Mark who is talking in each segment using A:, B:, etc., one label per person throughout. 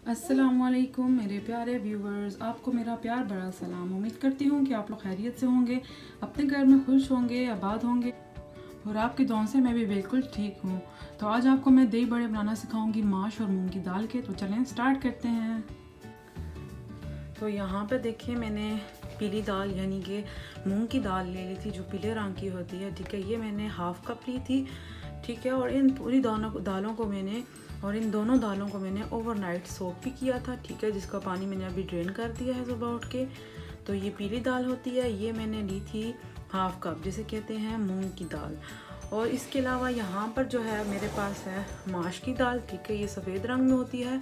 A: अस्सलामुअलैकुम मेरे प्यारे व्यूवर्स, आपको मेरा प्यार भरा सलाम। उम्मीद करती हूँ कि आप लोग खैरियत से होंगे, अपने घर में खुश होंगे, आबाद होंगे और आपकी दुआओं से मैं भी बिल्कुल ठीक हूँ। तो आज आपको मैं दही बड़े बनाना सिखाऊंगी माश और मूंग की दाल के। तो चलें स्टार्ट करते हैं। तो यहाँ पे देखिए मैंने पीली दाल यानी कि मूंग की दाल ले ली थी जो पीले रंग की होती है, ठीक है। ये मैंने हाफ़ कप ली थी, ठीक है। और इन पूरी दालों को मैंने इन दोनों दालों को मैंने ओवरनाइट सोक भी किया था, ठीक है, जिसका पानी मैंने अभी ड्रेन कर दिया है सुबह उठ के। तो ये पीली दाल होती है, ये मैंने ली थी हाफ़ कप, जिसे कहते हैं मूंग की दाल। और इसके अलावा यहाँ पर जो है मेरे पास है माश की दाल, ठीक है, ये सफ़ेद रंग में होती है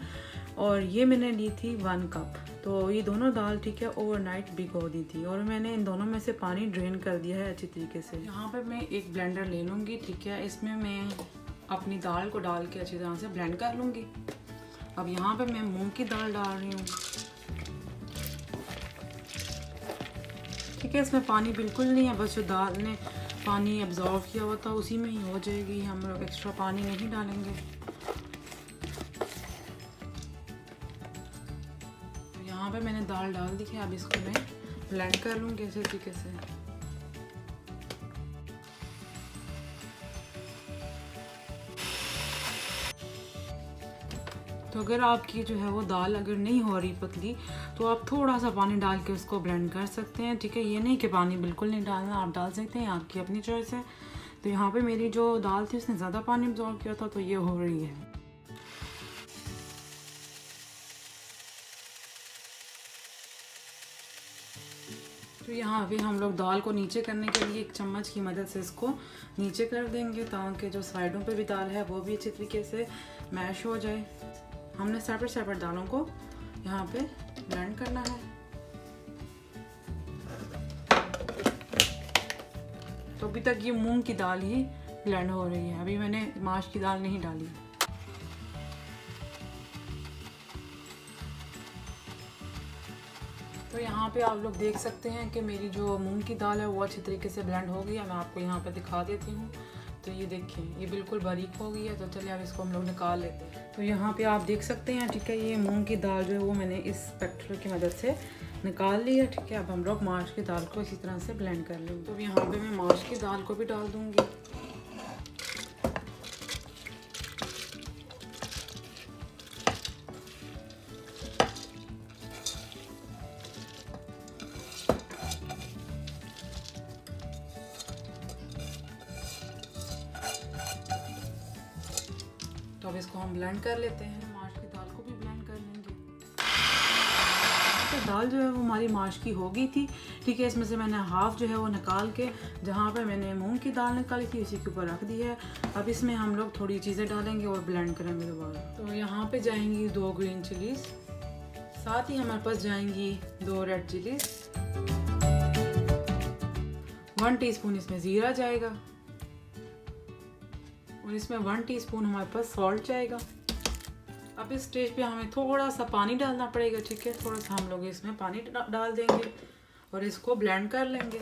A: और ये मैंने ली थी 1 कप। तो ये दोनों दाल, ठीक है, ओवरनाइट भिगो दी थी और मैंने इन दोनों में से पानी ड्रेन कर दिया है अच्छी तरीके से। यहाँ पर मैं एक ब्लेंडर ले लूँगी, ठीक है, इसमें मैं अपनी दाल को डाल के अच्छी तरह से ब्लेंड कर लूँगी। अब यहाँ पे मैं मूंग की दाल डाल रही हूँ, ठीक है। इसमें पानी बिल्कुल नहीं है, बस जो दाल ने पानी एब्जॉर्व किया हुआ था उसी में ही हो जाएगी, हम लोग एक्स्ट्रा पानी नहीं डालेंगे। तो यहाँ पे मैंने दाल डाल दी है, अब इसको मैं ब्लेंड कर लूँगी ऐसे तरीके से। तो अगर आपकी जो है वो दाल अगर नहीं हो रही पतली, तो आप थोड़ा सा पानी डाल के उसको ब्लेंड कर सकते हैं, ठीक है। ये नहीं कि पानी बिल्कुल नहीं डालना, आप डाल सकते हैं, आपकी अपनी चॉइस है। तो यहाँ पे मेरी जो दाल थी उसने ज़्यादा पानी अब्जॉर्व किया था, तो ये हो रही है। तो यहाँ पे हम लोग दाल को नीचे करने के लिए एक चम्मच की मदद से इसको नीचे कर देंगे, ताकि जो साइडों पे भी दाल है वो भी अच्छी तरीके से मैश हो जाए। हमने सेपरेट दालों को यहाँ पे ब्लेंड करना है। तो अभी तक ये मूंग की दाल ही ब्लेंड हो रही है, अभी मैंने माश की दाल नहीं डाली। तो यहाँ पे आप लोग देख सकते हैं कि मेरी जो मूंग की दाल है वो अच्छी तरीके से ब्लेंड हो गई है। मैं आपको यहाँ पे दिखा देती हूँ। तो ये देखिए ये बिल्कुल बारीक हो गई है। तो चलिए अब इसको हम लोग निकाल लेते हैं। तो यहाँ पे आप देख सकते हैं, ठीक है, ये मूंग की दाल जो है वो मैंने इस स्पैटुला की मदद से निकाल ली है, ठीक है। अब हम लोग माश की दाल को इसी तरह से ब्लेंड कर लेंगे। तो यहाँ पे मैं माश की दाल को भी डाल दूँगी। तो अब इसको हम ब्लेंड कर लेते हैं, माश की दाल को भी ब्लेंड कर लेंगे। तो दाल जो है वो हमारी माश की हो गई थी, ठीक है। इसमें से मैंने हाफ जो है वो निकाल के जहाँ पर मैंने मूंग की दाल निकाली थी उसी के ऊपर रख दी है। अब इसमें हम लोग थोड़ी चीज़ें डालेंगे और ब्लेंड करेंगे दोबारा। तो यहाँ पे जाएंगी 2 ग्रीन चिलीज़, साथ ही हमारे पास जाएंगी 2 रेड चिलीज़, 1 टीस्पून इसमें ज़ीरा जाएगा और इसमें 1 टीस्पून हमारे पास सॉल्ट जाएगा। अब इस स्टेज पे हमें थोड़ा सा पानी डालना पड़ेगा, ठीक है। थोड़ा सा हम लोग इसमें पानी डाल देंगे और इसको ब्लेंड कर लेंगे।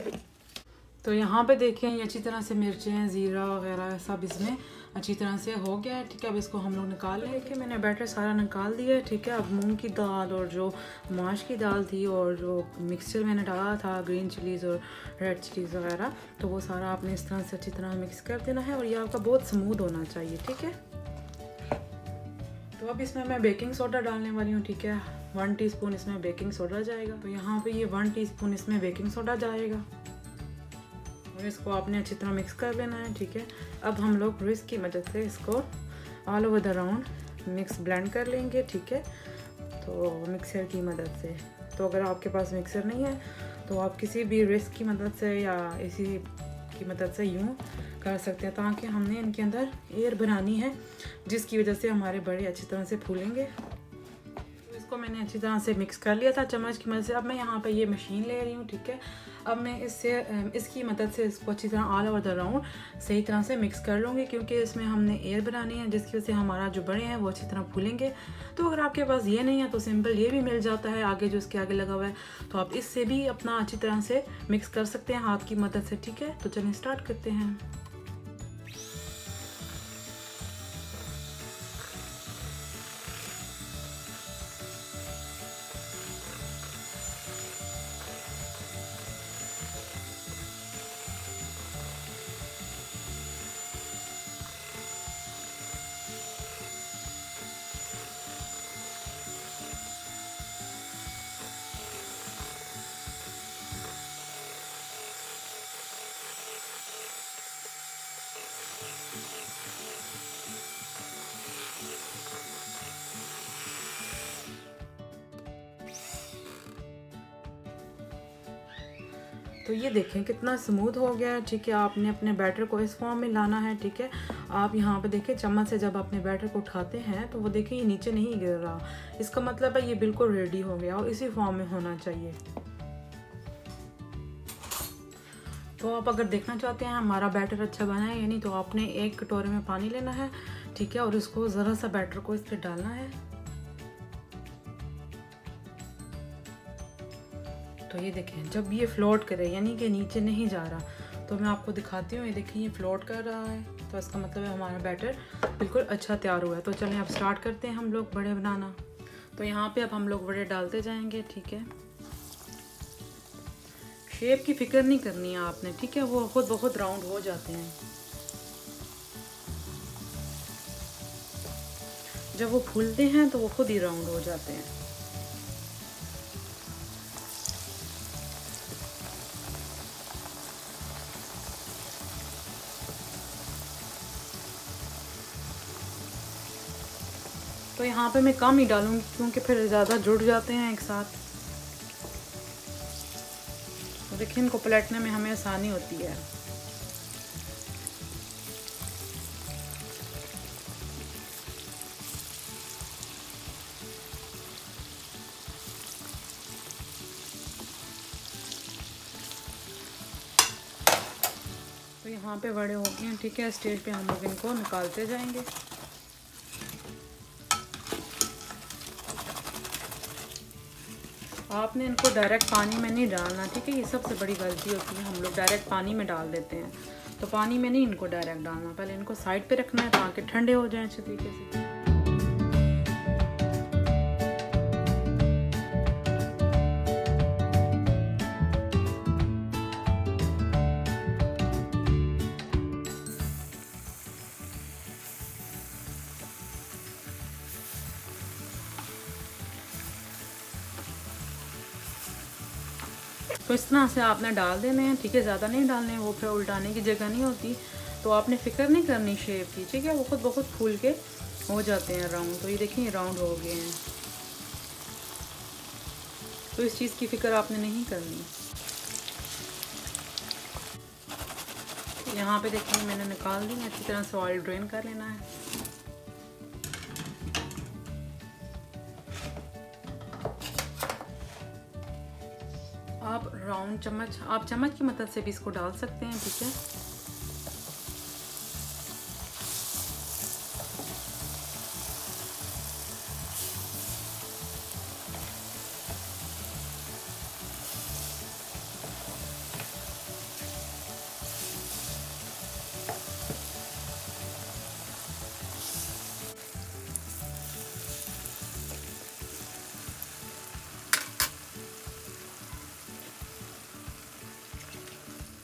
A: तो यहाँ पे देखें ये अच्छी तरह से मिर्चें, ज़ीरा वगैरह सब इसमें अच्छी तरह से हो गया है, ठीक है। अब इसको हम लोग निकाल लेंगे। मैंने बैटर सारा निकाल दिया है, ठीक है। अब मूंग की दाल और जो माश की दाल थी और जो मिक्सचर मैंने डाला था ग्रीन चिलीज़ और रेड चिलीज़ वगैरह, तो वो सारा आपने इस तरह से अच्छी तरह मिक्स कर देना है और ये आपका बहुत स्मूथ होना चाहिए, ठीक है। तो अब इसमें मैं बेकिंग सोडा डालने वाली हूँ, ठीक है। 1 टीस्पून इसमें बेकिंग सोडा जाएगा। तो यहाँ पे ये 1 टीस्पून इसमें बेकिंग सोडा जाएगा और इसको आपने अच्छी तरह मिक्स कर लेना है, ठीक है। अब हम लोग व्हिस्क की मदद से इसको all over the round mix blend कर लेंगे, ठीक है। तो मिक्सर की मदद से, तो अगर आपके पास मिक्सर नहीं है तो आप किसी भी व्हिस्क की मदद से या इसी की मदद से यूँ कर सकते हैं, ताकि हमने इनके अंदर एयर बनानी है जिसकी वजह से हमारे बड़े अच्छी तरह से फूलेंगे। तो इसको मैंने अच्छी तरह से मिक्स कर लिया था चम्मच की मदद से। अब मैं यहाँ पे ये मशीन ले रही हूँ, ठीक है। अब मैं इसकी मदद से इसको अच्छी तरह ऑल ओवर द राउंड सही तरह से मिक्स कर लूँगी, क्योंकि इसमें हमने एयर बनानी है जिसकी वजह से हमारा जो बड़े हैं वो अच्छी तरह फूलेंगे। तो अगर आपके पास ये नहीं है तो सिंपल ये भी मिल जाता है आगे, जो इसके आगे लगा हुआ है, तो आप इससे भी अपना अच्छी तरह से मिक्स कर सकते हैं हाथ की मदद से, ठीक है। तो चलिए स्टार्ट करते हैं। तो ये देखें कितना स्मूथ हो गया है। ठीक है, आपने अपने बैटर को इस फॉर्म में लाना है। ठीक है, आप यहाँ पे देखें चम्मच से जब अपने बैटर को उठाते हैं तो वो देखें ये नीचे नहीं गिर रहा, इसका मतलब है ये बिल्कुल रेडी हो गया और इसी फॉर्म में होना चाहिए। तो आप अगर देखना चाहते हैं हमारा बैटर अच्छा बना है या नहीं, तो आपने एक कटोरे में पानी लेना है। ठीक है, और इसको ज़रा सा बैटर को इस पर डालना है। तो ये देखें जब ये फ्लोट करे यानी कि नीचे नहीं जा रहा, तो मैं आपको दिखाती हूँ। ये देखें ये फ्लोट कर रहा है, तो इसका मतलब है हमारा बैटर बिल्कुल अच्छा तैयार हुआ है। तो चलें अब स्टार्ट करते हैं हम लोग बड़े बनाना। तो यहाँ पे अब हम लोग बड़े डालते जाएंगे। ठीक है, शेप की फिक्र नहीं करनी है आपने। ठीक है, वो खुद बहुत राउंड हो जाते हैं। जब वो फूलते हैं तो वो खुद ही राउंड हो जाते हैं। तो यहाँ पे मैं कम ही डालूंगी क्योंकि फिर ज़्यादा जुड़ जाते हैं एक साथ। तो देखिए इनको पलटने में हमें आसानी होती है। तो यहाँ पे बड़े हो गए हैं। ठीक है, स्टेज पे हम लोग इनको निकालते जाएंगे। आपने इनको डायरेक्ट पानी में नहीं डालना। ठीक है, ये सबसे बड़ी गलती होती है, हम लोग डायरेक्ट पानी में डाल देते हैं। तो पानी में नहीं इनको डायरेक्ट डालना, पहले इनको साइड पे रखना है ताकि ठंडे हो जाएं अच्छे तरीके से। तो इस तरह से आपने डाल देने हैं। ठीक है, ज़्यादा नहीं डालने हैं, वो फिर उल्टाने की जगह नहीं होती। तो आपने फ़िक्र नहीं करनी शेप की। ठीक है, वो खुद बहुत फूल के हो जाते हैं राउंड। तो ये देखिए राउंड हो गए हैं। तो इस चीज़ की फ़िक्र आपने नहीं करनी। यहाँ पे देखिए मैंने निकाल दी, अच्छी तरह से ऑयल ड्रेन कर लेना है। आप राउंड चम्मच, आप चम्मच की मदद से भी इसको डाल सकते हैं। ठीक है,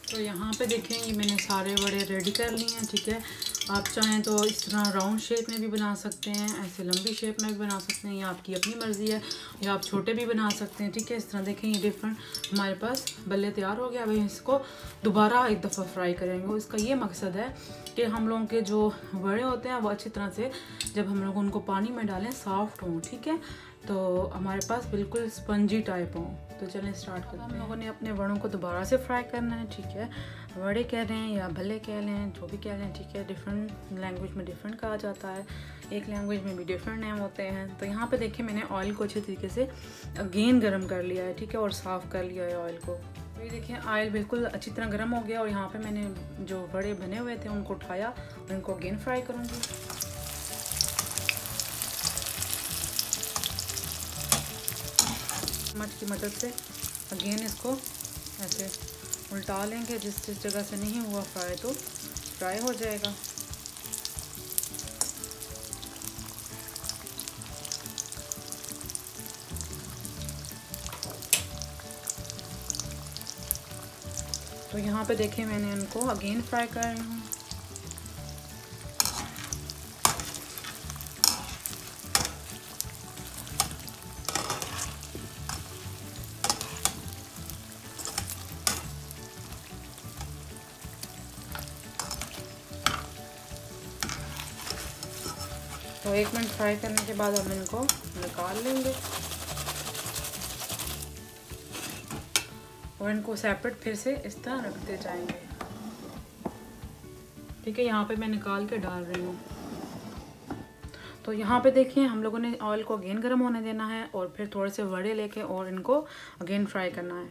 A: तो यहाँ पे देखें ये मैंने सारे बड़े रेडी कर लिए हैं। ठीक है, आप चाहें तो इस तरह राउंड शेप में भी बना सकते हैं, ऐसे लंबी शेप में भी बना सकते हैं, या आपकी अपनी मर्ज़ी है, या आप छोटे भी बना सकते हैं। ठीक है, इस तरह देखें ये डिफरेंट हमारे पास बल्ले तैयार हो गया। अब इसको दोबारा एक दफ़ा फ्राई करेंगे। इसका ये मकसद है कि हम लोगों के जो बड़े होते हैं वो अच्छी तरह से जब हम लोग उनको पानी में डालें सॉफ्ट हों। ठीक है, तो हमारे पास बिल्कुल स्पंजी टाइप हों। तो चलें स्टार्ट करते हैं। हम लोगों ने अपने वड़ों को दोबारा से फ्राई करना है। ठीक है, वड़े कह रहे हैं या भले कह लें, जो भी कह लें। ठीक है, डिफरेंट लैंग्वेज में डिफरेंट कहा जाता है, एक लैंग्वेज में भी डिफरेंट नेम होते हैं। तो यहाँ पे देखिए मैंने ऑयल को अच्छे तरीके से अगेन गर्म कर लिया है। ठीक है, और साफ़ कर लिया है ऑयल को। तो ये देखिए ऑयल बिल्कुल अच्छी तरह गर्म हो गया, और यहाँ पे मैंने जो बड़े बने हुए थे उनको उठाया और इनको अगेन फ्राई करूँगी। चम्मच की मदद से अगेन इसको ऐसे उल्टा लेंगे, जिस जगह से नहीं हुआ फ्राई तो फ्राई हो जाएगा। तो यहाँ पे देखें मैंने इनको अगेन फ्राई कर रही हूँ। तो 1 मिनट फ्राई करने के बाद हम इनको निकाल लेंगे। और इनको सेपरेट फिर से इस तरह रखते जाएंगे। ठीक है, यहाँ पे मैं निकाल के डाल रही हूँ। तो यहाँ पे देखिए हम लोगों ने ऑयल को अगेन गर्म होने देना है और फिर थोड़े से वड़े लेके और इनको अगेन फ्राई करना है।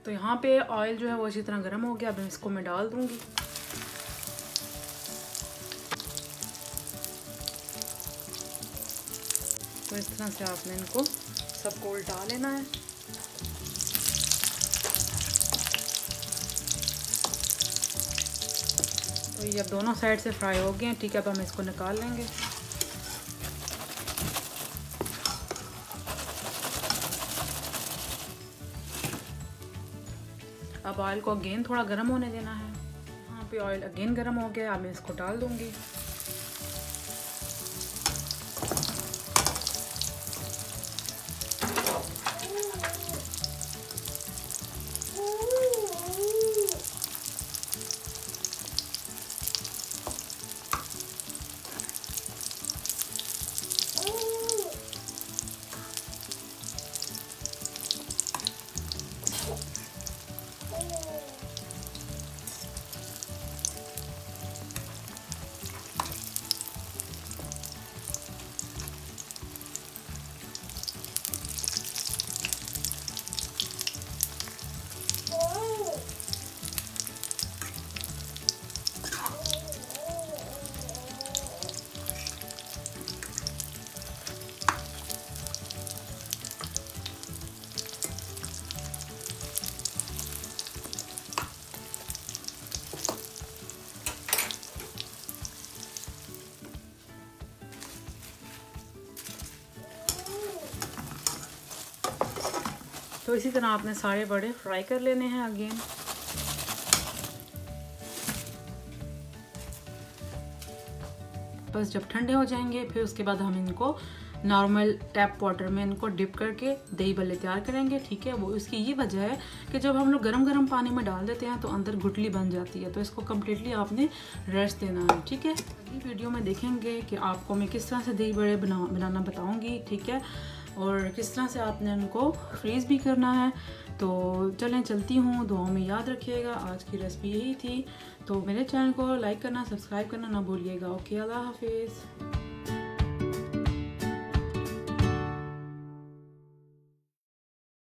A: तो यहाँ पे ऑयल जो है वो अच्छी तरह गर्म हो गया। अब इसको मैं डाल दूँगी। तो इस तरह से आपने इनको सबको उल्टा लेना है। तो ये अब दोनों साइड से फ्राई हो गए हैं। ठीक है, अब हम इसको निकाल लेंगे। अब ऑयल को अगेन थोड़ा गर्म होने देना है। यहाँ पे ऑयल अगेन गर्म हो गया। अब मैं इसको डाल दूँगी। तो इसी तरह आपने सारे बड़े फ्राई कर लेने हैं अगेन। बस जब ठंडे हो जाएंगे फिर उसके बाद हम इनको नॉर्मल टैप वाटर में इनको डिप करके दही बल्ले तैयार करेंगे। ठीक है, वो इसकी ये वजह है कि जब हम लोग गरम गरम पानी में डाल देते हैं तो अंदर गुठली बन जाती है। तो इसको कम्प्लीटली आपने रेस्ट देना है। ठीक है, अगली वीडियो में देखेंगे कि आपको मैं किस तरह से दही बड़े बनाना बताऊँगी। ठीक है, और किस तरह से आपने उनको फ्रीज़ भी करना है। तो चलें चलती हूँ, दुआओं में याद रखिएगा। आज की रेसिपी यही थी। तो मेरे चैनल को लाइक करना, सब्सक्राइब करना ना भूलिएगा। ओके, अल्लाह हाफिज़।